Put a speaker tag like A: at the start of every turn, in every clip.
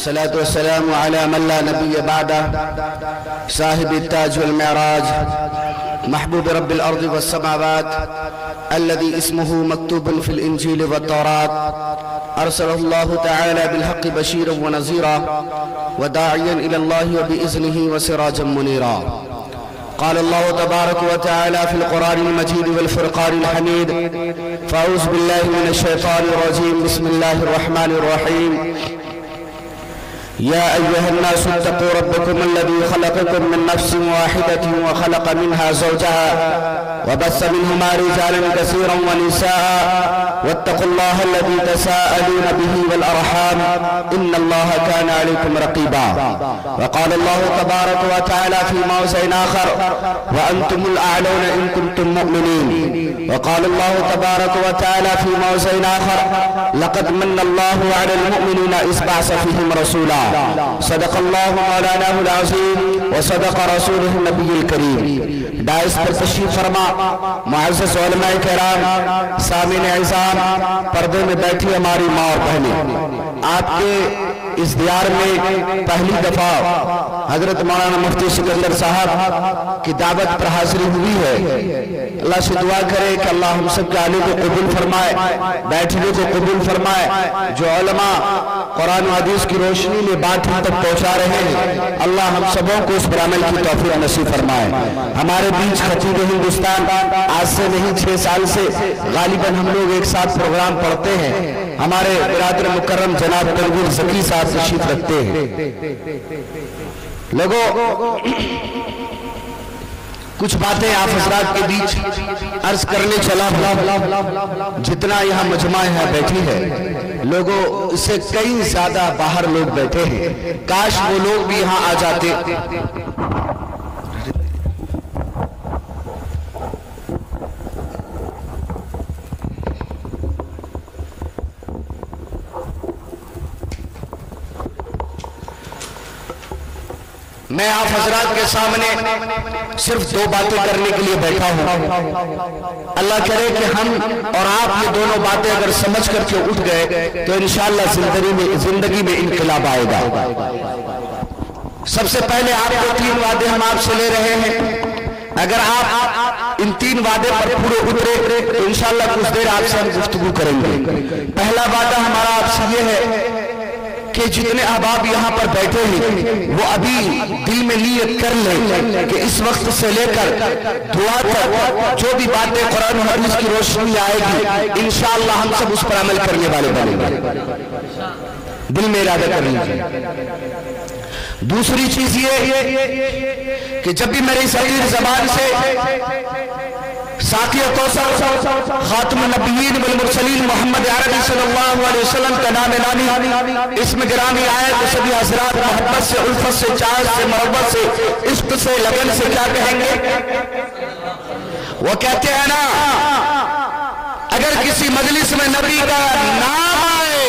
A: والصلاة والسلام على من لا نبي بعده صاحب التاج والمعراج محبوب رب الأرض والسماوات الذي اسمه مكتوب في الإنجيل والتوراة أرسله الله تعالى بالحق بشيرا ونذيرا وداعيا إلى الله وبإذنه وسراجا منيرا. قال الله تبارك وتعالى في القرآن المجيد والفرقان الحميد: فأعوذ بالله من الشيطان الرجيم. بسم الله الرحمن الرحيم. يا أيها الناس اتقوا ربكم الذي خلقكم من نفس واحدة وخلق منها زوجها وبث منهما رجالا كثيرا ونساء واتقوا الله الذي تساءلون به والأرحام إن الله كان عليكم رقيبا. وقال الله تبارك وتعالى في موضع آخر: وأنتم الأعلون إن كنتم مؤمنين. وقال الله تبارك وتعالى في موضع آخر: لقد من الله على المؤمنين إذ بعث فيهم رسولا. صدق اللہ مولانا العظیم وصدق رسولہ النبی الکریم. دائس پر تشریف فرما معزز علماء کرام، سامعین اعزام، پردے میں بیٹھی ہماری ماں اور بہنیں، آپ کے اس دیار میں پہلی دفعہ حضرت مولانا مفتی سکندر صاحب کی دعوت پر حاضری ہوئی ہے. اللہ سے دعا کرے کہ اللہ ہم سب کے آنے کو قبول فرمائے، بیٹھنے کو قبول فرمائے. جو علماء قرآن و حدیث کی روشنی میں بات ہم تک پہنچا رہے ہیں، اللہ ہم سبوں کو اس پر عمل کی توفیق نصیب فرمائے. ہمارے بیچ خطیب ہندوستان آج سے نہیں 6 سال سے غالباً ہم لوگ ایک ساتھ پروگرام پڑھتے ہیں. ہمارے برادر مکرم جناب تنویر ذکی صاحب تشریف رکھتے ہیں. لوگوں، کچھ باتیں آپ حضرات کے بیچ عرض کرنے چلا ہوں. جتنا یہاں مجمع ہے بیٹھی ہے، لوگوں اس سے کئی زیادہ باہر لوگ بیٹھے ہیں. کاش وہ لوگ بھی یہاں آ جاتے. میں آپ حضرات کے سامنے صرف 2 باتیں کرنے کے لیے بیٹھا ہوں. اللہ کرے کہ ہم اور آپ یہ دونوں باتیں اگر سمجھ کر کے اٹھ گئے تو انشاءاللہ زندگی میں انقلاب آئے گا. سب سے پہلے آپ کو 3 وعدے ہم آپ سے لے رہے ہیں. اگر آپ ان 3 وعدے پر پورے اترے تو انشاءاللہ کچھ دیر آپ سے ہم گفتگو کریں گے. پہلا وعدہ ہمارا آپ سے یہ ہے کہ جتنے احباب یہاں پر بیٹھے ہیں وہ ابھی دل میں نیت کر لیں کہ اس وقت سے لے کر دعا تک جو بھی باتیں قرآن و حدیث کی روشنی آئے گی انشاءاللہ ہم سب اس پر عمل کرنے والے بنیں گے. دل میں ارادہ کر لیجیے. دوسری چیز یہ کہ جب بھی میری صغیر زبان سے ساقی کوثر خاتم النبیین والمرسلین محمد عربی صلی اللہ علیہ وسلم کا نام نامی اسم گرامی آئے تو سبھی حضرات محبت سے، الفت سے، چاہت سے، محبت سے، عشق سے، لگن سے کیا کہیں گے؟ وہ کہتے ہیں نا، اگر کسی مجلس میں نبی کا نام آئے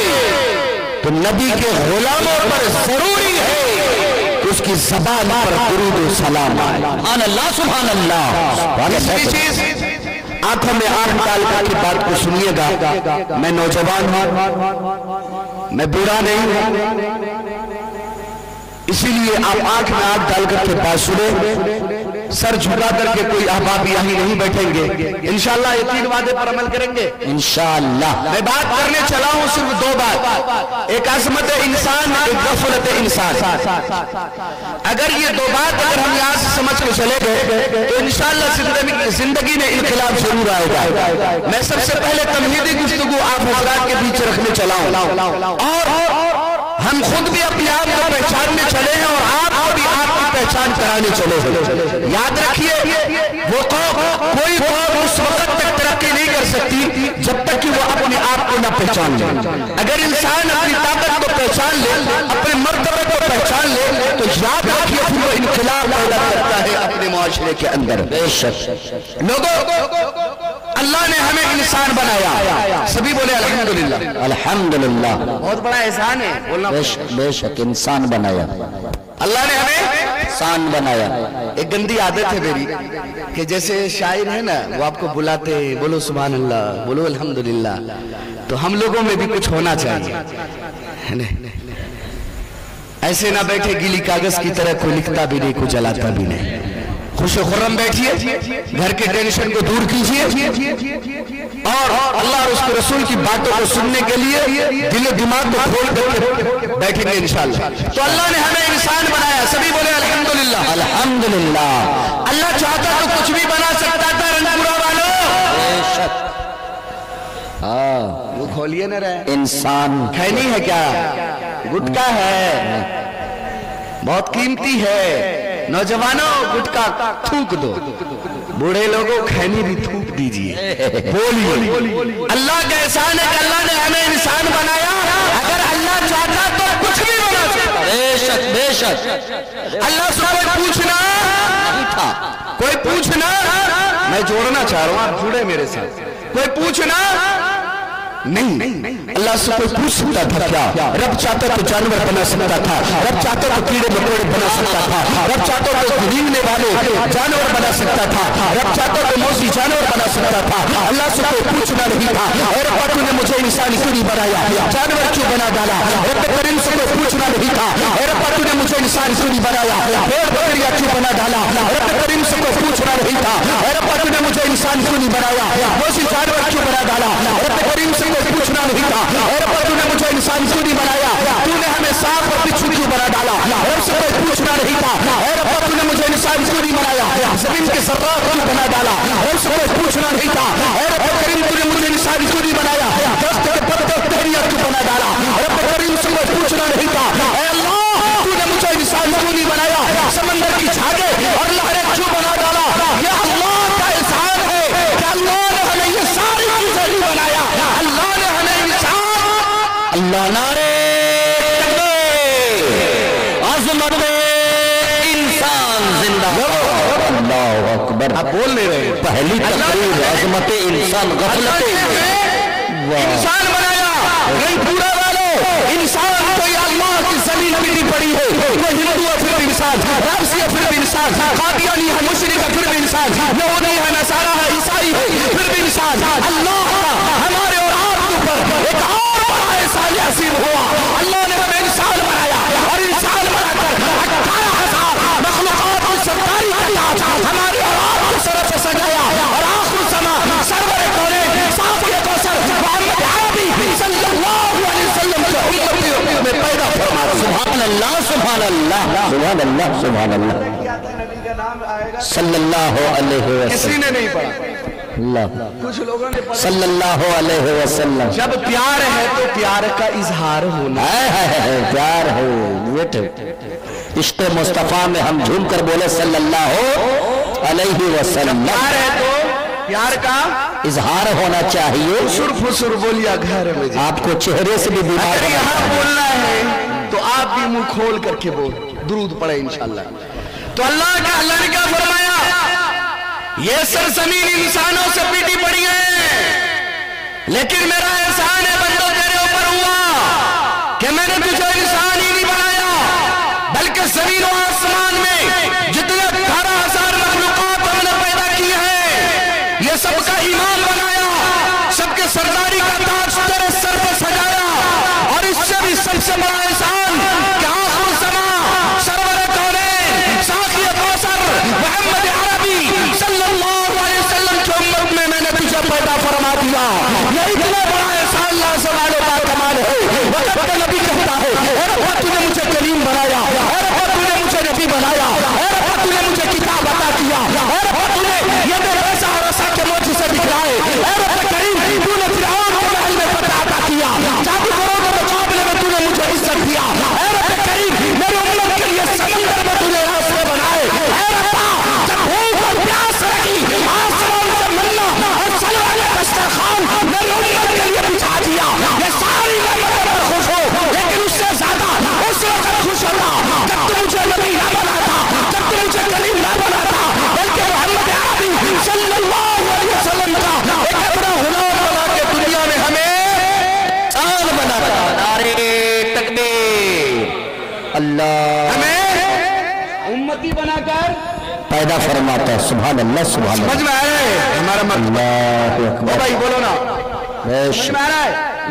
A: تو نبی کے غلاموں پر ضروری ہے اس کی زبان پر درود و سلام آئے. سبحان اللہ، سبحان اللہ. تیسری چیز، آنکھوں میں آنکھ ڈال کر کی بات کو سنیے گا. میں نوجوان ہوں، میں بوڑھا نہیں ہوں، اسی لیے آپ آنکھ میں آنکھ ڈال کر کے بات سنیں. سر جھکا کر کے کوئی احباب یہاں نہیں بیٹھیں گے. انشاءاللہ یہ 3 وعدے پر عمل کریں گے انشاءاللہ. میں بات کرنے چلا ہوں صرف 2 بات، ایک عظمت انسان، ایک غفلت انسان. اگر یہ 2 بات اگر ہم یہاں سے سمجھ کے چلے گئے تو انشاءاللہ زندگی میں انقلاب ضرور آئے گا. میں سب سے پہلے تمہیدی گفتگو آپ حضرات کے بیچ رکھنے چلا ہوں، اور ہم خود بھی اپنے آپ کو پہچاننے چلے ہیں اور آپ کو بھی آپ کی پہچان کرانے چلے ہیں. یاد رکھیے، وہ کوئی قوم اس وقت تک ترقی نہیں کر سکتی جب تک کہ وہ اپنے آپ کو نہ پہچان لے. اگر انسان اپنی طاقت کو پہچان لے، اپنے مرتبے کو پہچان لے تو یاد رکھیے پھر وہ انقلاب پیدا کرتا ہے اپنے معاشرے کے اندر. بے شک لوگوں، اللہ نے ہمیں انسان بنایا. سبھی بولے الحمدللہ. الحمدللہ، بہت بڑا احسان ہے. بے شک انسان بنایا. اللہ نے ہمیں انسان بنایا. ایک گندی عادت ہے میری کہ جیسے شاعر ہے نا، وہ آپ کو بلاتے بولو سبحان اللہ، بولو الحمدللہ، تو ہم لوگوں میں بھی کچھ ہونا چاہیے. ایسے نہ بیٹھے گیلی کاغذ کی طرح، کوئی لکھتا بھی نہیں، کوئی جلاتا بھی نہیں. خوش و خرم بیٹھیے، گھر کے ٹینشن کو دور کیجیے، اور اللہ اور اس کے رسول کی باتوں کو سننے کے لیے دل و دماغ کو کھول کر بیٹھیں گے انشاءاللہ. تو اللہ نے ہمیں انسان بنایا، سبھی بولے الحمدللہ. الحمدللہ. اللہ چاہتا تو کچھ بھی بنا سکتا تھا رنگپورہ والوں. وہ کھولیے نہ رہے. انسان کھینی ہے کیا؟ گٹکا ہے، بہت قیمتی ہے. نوجوانوں گٹکا تھوک دو، بوڑھے لوگوں کھینی بھی تھوک دیجئے. بولیے اللہ کا احسان ہے کہ اللہ نے ہمیں انسان بنایا. اگر اللہ چاہتا تو کچھ بھی بنا سکتا. بے شک بے شک. اللہ سے کوئی پوچھنا نہیں تھا، کوئی پوچھنا. میں جوڑنا چاہ رہا ہوں، آپ جڑے میرے ساتھ. کوئی پوچھنا نہیں. اللہ سے کوئی پوچھ سکتا تھا کیا؟ رب چاہتا تو جانور بنا سکتا تھا، رب چاہتا تو کیڑے مکوڑے بنا سکتا تھا، رب چاہتا تو رینگنے والے جانور بنا سکتا تھا، رب چاہتا تو موسی جانور بنا سکتا تھا. اللہ سے کوئی پوچھنا نہیں تھا. اے رب تو نے مجھے انسان کیوں نہیں بنایا؟ جانور کیوں بنا ڈالا؟ رب کریم سے کوئی پوچھنا نہیں تھا. اے رب تو نے مجھے انسان کیوں نہیں بنایا؟ بھیڑ بکریاں کیوں بنا ڈالا؟ رب کریم سے کوئی پوچھنا نہیں تھا. اے رب تو نے مجھے انسان کیوں نہیں بنایا؟ موسی جانور کیوں بنا ڈالا؟ رب کریم سے کوئی پوچھنا نہیں تھا. اے رب تو نے مجھے انسان کیوں نہیں بنایا؟ تو نے ہمیں سانپ اور بچھو کیوں بنا ڈالا؟ رب سے کوئی پوچھنا نہیں تھا. اے رب تو نے مجھے انسان کیوں نہیں بنایا؟ زمین کے ذرات کیوں بنا ڈالا؟ رب سے کوئی پوچھنا نہیں تھا. اے رب کریم تو نے مجھے انسان کیوں نہیں بنایا؟ درخت کے پتے ٹہنیاں کیوں بنا ڈالا؟ رب کریم سے کوئی پوچھنا نہیں تھا. اے اللہ تو نے مجھے انسان کیوں نہیں بنایا؟ سمندر کی چھاگے اور لہریں کیوں بنا ڈالا؟ یہ اللہ کا احسان ہے کہ اللہ نے ہمیں یہ ساری چیزیں نہیں بنایا. اللہ نے ہمیں انسان. اللہ نعرے عظمت انسان زندہ. اللہ اکبر. آپ بول نہیں رہے. پہلی تقریر عظمت انسان غفلت انسان بنایا. رنگپورہ والوں انسان تو یہ اللہ کی زمین مٹی پڑی ہے. وہ ہندو ہے پھر بھی انسان، رابسی ہے پھر بھی انسان، قادیانی ہے مشرک ہے پھر بھی انسان، یہودی ہے نصارہ ہے عیسائی ہے پھر بھی انسان. اللہ کا ہمارے اور آپ کے اوپر ایک اور بڑا احسان عظیم ہوا. اللہ نے ہمیں انسان بنایا اور انسان بنا کر 18,000 مخلوقات کی سرداری کا ہمارے اور آپ کی طرف سے سجایا. اور آخر الزمان سرور کونین صافی کوثر محمد عربی صلی اللہ علیہ وسلم کے امتی میں پیدا فرما. سبحان اللہ سبحان اللہ سبحان اللہ سبحان اللہ صلی اللہ علیہ وسلم. کسی نے نہیں پڑھا اللہ، کچھ لوگوں نے پڑھا صلی اللہ علیہ وسلم. جب پیار ہے تو پیار کا اظہار ہونا ہے. پیار ہے عشق مصطفیٰ میں ہم جھوم کر بولے صلی اللہ علیہ وسلم. پیار ہے تو پیار کا اظہار ہونا چاہیے. فسر بولیا گھر میں. آپ کو چہرے سے بھی بیمار اگر یہاں بولنا ہے تو آپ بھی منہ کھول کر کے بول. درود پڑھے انشاءاللہ. تو اللہ نے کیا فرمایا؟ یہ سرزمین انسانوں سے پیٹی پڑی ہے، لیکن میرا احسان ہے بندوں تیرے اوپر ہوا کہ میں نے تجھے انسان ہی نہیں بنایا، بلکہ زمین و آسمان میں جتنے 18,000 مخلوقات ہم نے پیدا کی ہیں یہ سب کا امام بنایا، سب کے سرداری کا تاج تیرے سر پر سجایا. اور اس سے بھی سب سے بڑا احسان کہ آخر الزمان سرور کونین صافی کوثر محمد عربی صلی اللہ علیہ وسلم کی امت میں میں نے تجھے پیدا فرما دیا. یہ اتنا بڑا احسان اللہ سے والے کا کمال ہے. وقت کا نبی کہتا ہے اے رب تو نے مجھے کلیم بنایا، اے رب تو نے مجھے نبی بنایا، اے رب تو نے مجھے کتاب عطا کیا، اے رب تو نے یہ ایسا اور ایسا کے معجزے دکھائے، اے رب کریم تو نے فرعون کے محل میں فتح عطا کیا، جادوگروں کے مقابلے میں تو نے مجھے عزت دیا. اے رب کریم میرے امت کے لیے سمندر میں تو نے راستے بنائے. اے رب جب بھوک اور پیاس رہی آسمان سے ملنا اور سلوانے دسترخوان میرے امت کے لیے بچھا دیا. یہ ساری نعمتوں پر خوش ہو، لیکن اس سے زیادہ اس وقت خوش ہونا جب تو مجھے نبی نہ بناتا، جب تو مجھے کلیم نہ بناتا، بلکہ محمد عربی صلی اللہ علیہ وسلم کا ایک اپنا غلام بنا کے دنیا میں ہمیں چاند بناتا. نعرے تکبیر. اللہ ہمیں امتی بنا کر پیدا فرماتا ہے. سبحان اللہ سبحان اللہ. سمجھ میں آ رہا ہے ہمارا مطلب؟ اللہ اکبر. بھائی بولو نا. سمجھ میں آ رہا ہے؟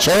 A: 6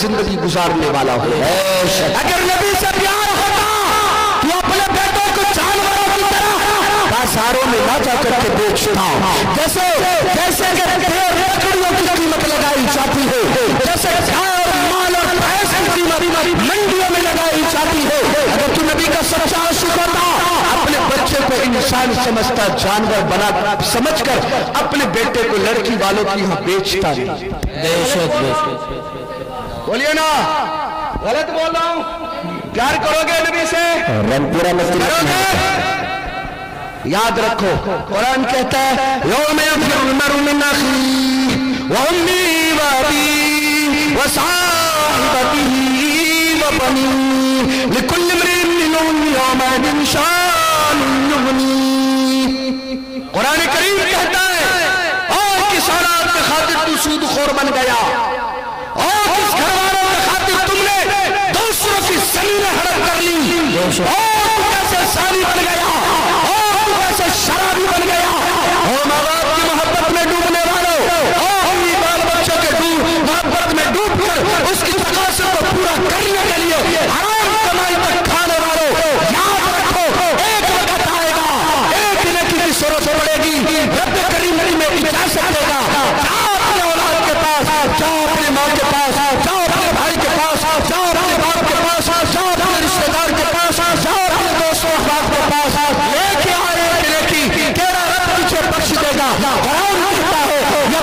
A: زندگی گزارنے والا ہو. اگر نبی سے پیار ہوتا تو اپنے بیٹوں کو جانوروں کی طرح بازاروں میں نہ جا کر کے بیچتا. جیسے لکڑیوں کی قیمت لگائی جاتی ہے, جیسے مال اور پیسے کی قیمت منڈیوں میں لگائی جاتی ہے, اگر تو نبی کا سچا عاشق ہوتا اپنے بچے کو انسان سمجھتا, جانور بنا سمجھ کر اپنے بیٹے کو لڑکی والوں کی یہاں بیچتا نہیں. بولیے نا, غلط بول رہا ہوں؟ پیار کرو گے نبی سے؟ کرو گے؟ یاد رکھو قرآن کہتا ہے یوم یفر المرء من اخیہ وامہ وابیہ وصاحبتہ وبنیہ لکل امرئ منہم یومئذ شأن یغنیہ. قرآن کریم کہتا ہے اور کس اولاد کے خاطر تو سود خور بن گیا, اور کس گھر والوں کے خاطر تم نے دوسروں کی زمینیں ہڑپ کر لی, اور تو کیسے سانی بن گیا, شرابی بن گیا, اور ماں باپ کی محبت میں ڈوبنے والوں, اور امی بال بچوں کے محبت میں ڈوب کر اس کی تقاضے کو پورا کرنے کے لیے حرام کمائی تک کھانے والوں, یاد رکھو ایک وقت آئے گا, ایک نیکی کی ضرورت پڑے گی, رب کریم میں اجازت دے گا, جاؤ اپنے اولاد کے پاس, جاؤ اپنے ماں کے پاس, جاؤ اپنے بھائی کے پاس, جاؤ اپنے باپ کے پاس, جاؤ اپنے رشتہ دار کے پاس, جاؤ اپنے دوستوں احباب کے پاس, لے کے آئے تیرا رب تجھے بخش دے گا. قرآن کہتا ہے یا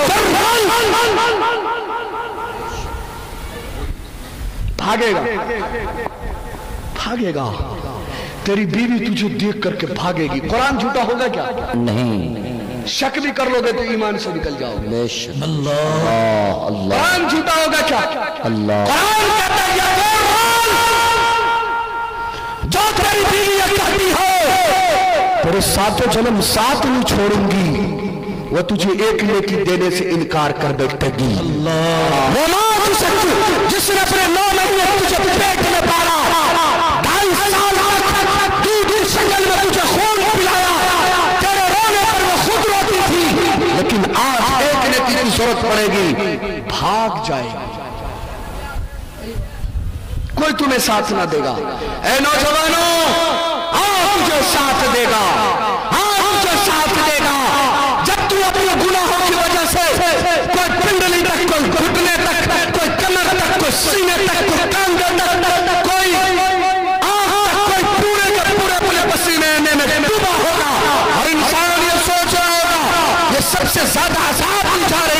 A: بھاگے گا, تیری بیوی تجھے دیکھ کر کے بھاگے گی. قرآن جھوٹا ہوگا کیا؟ نہیں. شک بھی کر لو گے تو ایمان سے نکل جاؤ گے. اللہ. قرآن جھوٹا ہوگا کیا؟ اللہ. قرآن کہتا ہے یا جو تیری بیوی کہتی ہو تیرے ساتوں جنم ساتھ نہیں چھوڑوں گی, وہ تجھے ایک نیکی دینے سے انکار کر بیٹھے گی. وہ ماں جس نے اپنے 9 مہینے تجھے پیٹ میں پالا, 2.5 سال تک دودھ سنگل میں تجھے خون پلایا, تیرے رونے پر وہ خود روتی تھی, لیکن آج ایک نیکی کی ضرورت پڑے گی, بھاگ جائے گی, کوئی تمہیں ساتھ نہ دے گا. اے نوجوانوں, تجھے ساتھ دے گا, تجھے ساتھ دے گا. جب تو اپنے گناہوں کی وجہ سے کوئی پنڈلی تک, کوئی گھٹنے تک, کوئی کمر تک, کوئی سینے تک, کوئی کاندھے تک, کوئی آنکھ تک, کوئی پورے کے پورے اپنے پسینے میں ڈوبا ہوگا, اور انسان یہ سوچ رہا ہوگا یہ سب سے زیادہ عذاب دی جا رہی